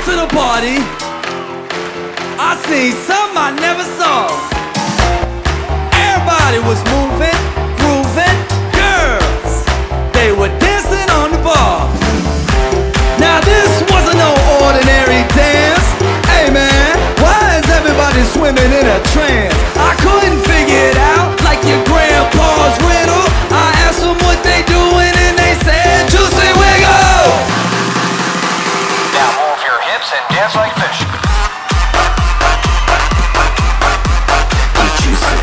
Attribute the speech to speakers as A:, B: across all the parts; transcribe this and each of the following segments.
A: to the party, I seen something I never saw. Everybody was moving, grooving. Girls, they were dancing on the bar. Now this wasn't no ordinary dance. Hey man, why is everybody swimming in a trance? I couldn't figure it out, like your grandpa's riddle. I asked them what they doing and they said, Juicy Wiggle.
B: Now move your hips and dance like fish.
C: Get juicy.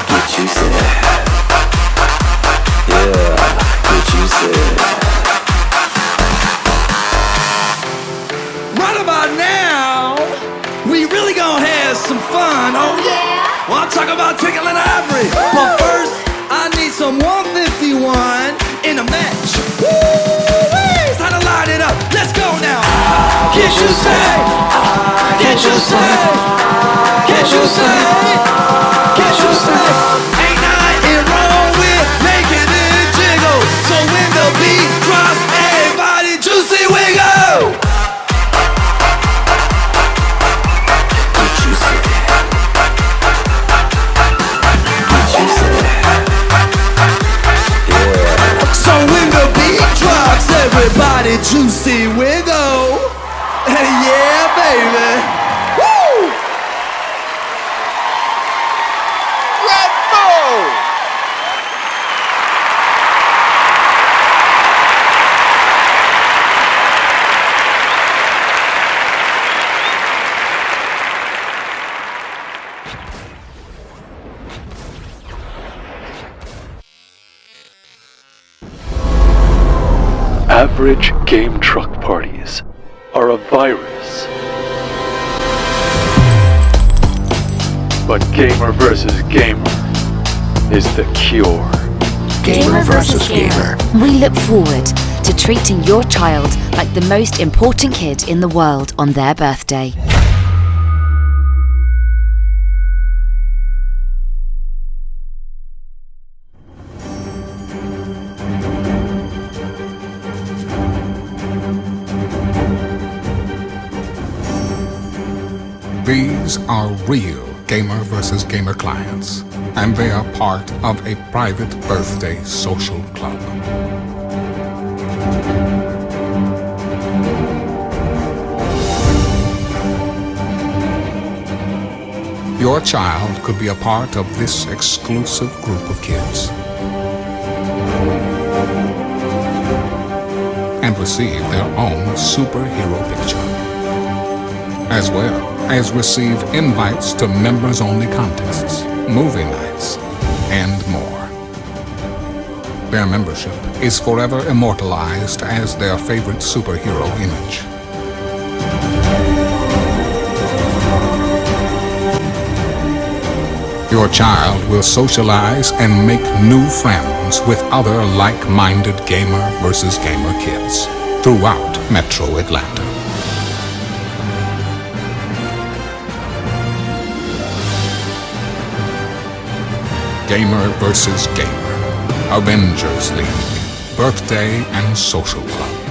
C: Get juicy. Yeah, get juicy.
A: Right about now, we really gonna have some fun, oh yeah? Well, I'm talking about tickling ivory. But first, I need some 151 in a match. Woo-wee! It's time to line it up. Let's go now. Can't you say? Can't you say? Can't you say? Can't you say? Ain't nothing wrong with making it jiggle. So when the beat drops, everybody juicy wiggle.
C: Get juicy. Get juicy. Yeah.
A: So when the beat drops, everybody juicy wiggle. Yeah, baby. Woo!
D: Let's go!
E: Average GameTruck parties are a virus. But gamer versus gamer is the cure.
F: Gamer versus Gamer. We look forward to treating your child like the most important kid in the world on their birthday.
G: These are real Gamer vs. Gamer clients, and they are part of a private birthday social club. Your child could be a part of this exclusive group of kids and receive their own superhero picture, as well as receive invites to members-only contests, movie nights, and more. Their membership is forever immortalized as their favorite superhero image. Your child will socialize and make new friends with other like-minded gamer versus gamer kids throughout Metro Atlanta. Gamer vs. Gamer, Avengers League, Birthday and Social Club.